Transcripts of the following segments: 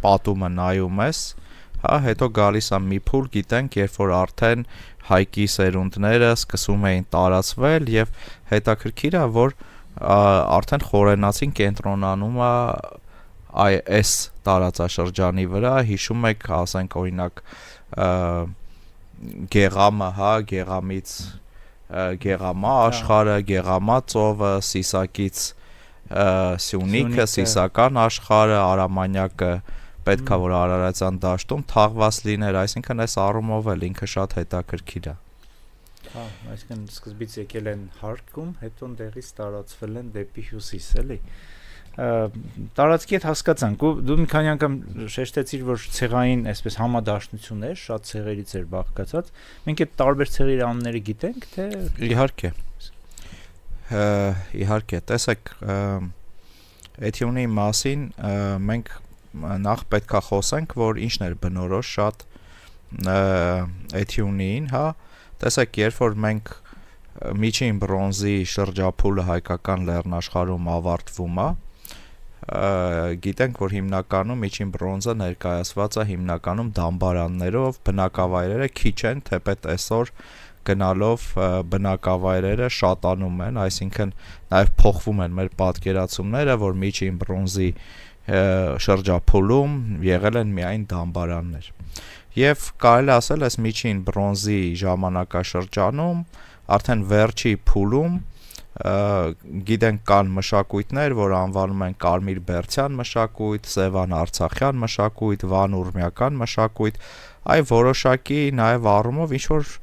պատումը նայում ես, հա, հետո գալիս է մի փուլ, գիտենք, երբ որ արդեն հայկի սերունդները սկսում էին տարածվել եւ հետաքրքիր է, որ արդեն խորենացին կենտրոնանում է այս տարածաշրջանի վրա, հիշում եք, ասենք օրինակ Գեղամը, հա, Գեղամից Գեղամա աշխարհը, Գեղամա ծովը, Սիսակից Սյունիքը, Սիսական աշխարհը, Արամանյակը պետք է որ Արարատյան դաշտում թաղված լիներ, այսինքն այս առումով էլ ինքը շատ հետաքրքիր է։ Հա, այսինքն սկզբից եկել են հարկում, հետո դեղից տարածվել են դեպի հյուսիս, էլի։ Տարածքի հետ հասկացանք, ու դու մի քանի անգամ շեշտեցիր, որ ցեղային այսպես համադաշնություններ, շատ ցեղերից էր բաղկացած։ Մենք այդ տարբեր ցեղերի անունները գիտենք, թե Իհարկե, տեսեք, Էթյունի մասին մենք նախ պետք է խոսենք, որ ինչն էր բնորոշ շատ Էթյունին, հա, տեսեք, երբ որ մենք միջին բրոնզի շրջափուլը հայկական լեռնաշխարհում ավարտվում է, գիտենք, որ հիմնականում միջին բրոնզը ներկայացված է հիմնականում դամբարաններով, բնակավայրերը քիչ են, թեպետ այսօր գնալով բնակավայրերը շատանում են, այսինքն նաև փոխվում են մեր պատկերացումները, որ միջին բրոնզի շրջափուլում եղել են միայն դամբարաններ։ Եվ կարելի ասել, այս միջին բրոնզի ժամանակաշրջանում, արդեն վերջի փուլում, գիտենք կան մշակույթներ, որ անվանում են Կարմիր-Բերդյան մշակույթ, Սևան Արցախյան մշակույթ, Վան Ուրմյական մշակույթ, այ որոշակի նաև առումով ինչ որ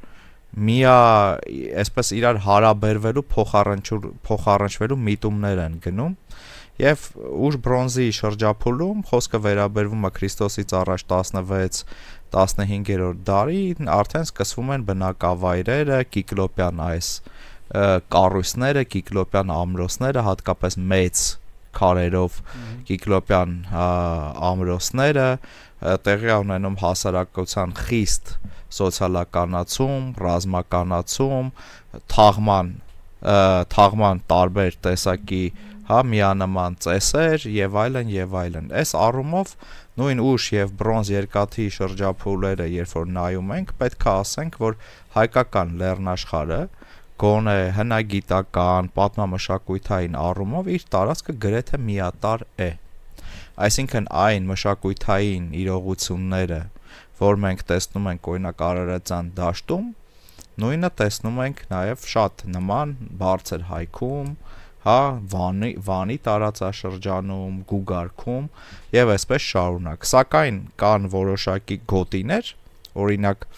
այսպես իրար հարաբերվելու փոխառնչվելու միտումներ են գնում եւ ուշ բրոնզի շրջափուլում խոսքը վերաբերվում է Քրիստոսից առաջ 16-15-րդ դարի, արդեն սկսվում են բնակավայրերը, կիկլոպյան այս կառույցները, կիկլոպյան ամրոցները, հատկապես մեծ քարերով կիկլոպյան ամրոցները տեղի ունենում հասարակության խիստ սոցիալականացում, ռազմականացում, թաղման տարբեր տեսակի, հա, միանման ծեսեր եւ այլն եւ այլն։ Այս առումով նույն ուշ եւ բրոնզ երկաթի շրջափուլերը, երբ որ նայում ենք, պետք է ասենք, որ հայկական լեռնաշխարհը գոնե հնագիտական, պատմամշակութային առումով իր տարածքը գրեթե միատարր է։ Այսինքն այն մշակութային իրողությունները, որ մենք տեսնում ենք օրինակ Արարատյան դաշտում, նույնը տեսնում ենք նաև շատ նման բարձր հայքում, հա, Վանի տարածաշրջանում, Գուգարքում եւ այսպես շարունակ։ Սակայն կան որոշակի գոտիներ, օրինակ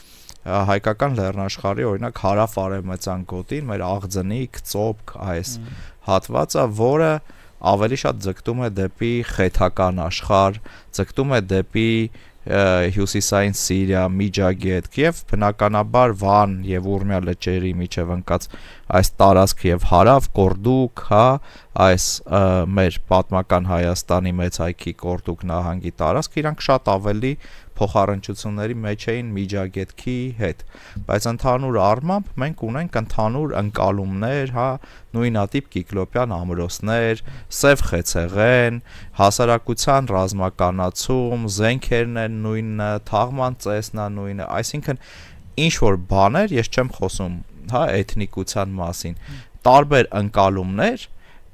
հայկական լեռնաշխարհի օրինակ հարավ-արևմտյան գոտին, մեր Աղձնիկ, Ծոպք այս հատվածը, որը ավելի շատ ձգտում է դեպի խեթական աշխարհ, ձգտում է դեպի հյուսիսային Սիրիա, Միջագետք եւ բնականաբար Վան եւ Ուրմյա լճերի միջև ընկած այս տարածք եւ հարավ Կորդուկ, հա, այս մեր պատմական Հայաստանի մեծ հայքի Կորդուկ նահանգի տարածք, իրանք շատ ավելի փոխառնչությունների մեջ էին Միջագետքի հետ, բայց ընդհանուր առմամբ մենք ունենք ընդհանուր ընկալումներ, հա, նույնատիպ կիկլոպյան ամրոցներ, սև խեցեղեն, հասարակության ռազմականացում, զենքերն են նույնը, թաղման ծեսն է նույնը, այսինքն ինչ որ բաներ, ես չեմ խոսում, հա, էթնիկության մասին, տարբեր ընկալումներ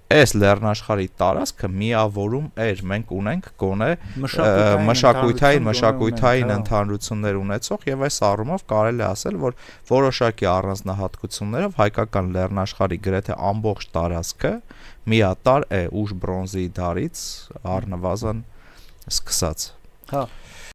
այս լեռնաշխարհի տարածքը միավորում էր, մենք ունենք գոնե մշակութային ընդհանրություններ ունեցող եւ այս առումով կարելի է ասել, որ որոշակի առանձնահատկություններով հայկական լեռնաշխարհի գրեթե ամբողջ տարածքը միատարր է ուշ բրոնզի դարից առնվազն սկսած։ Հա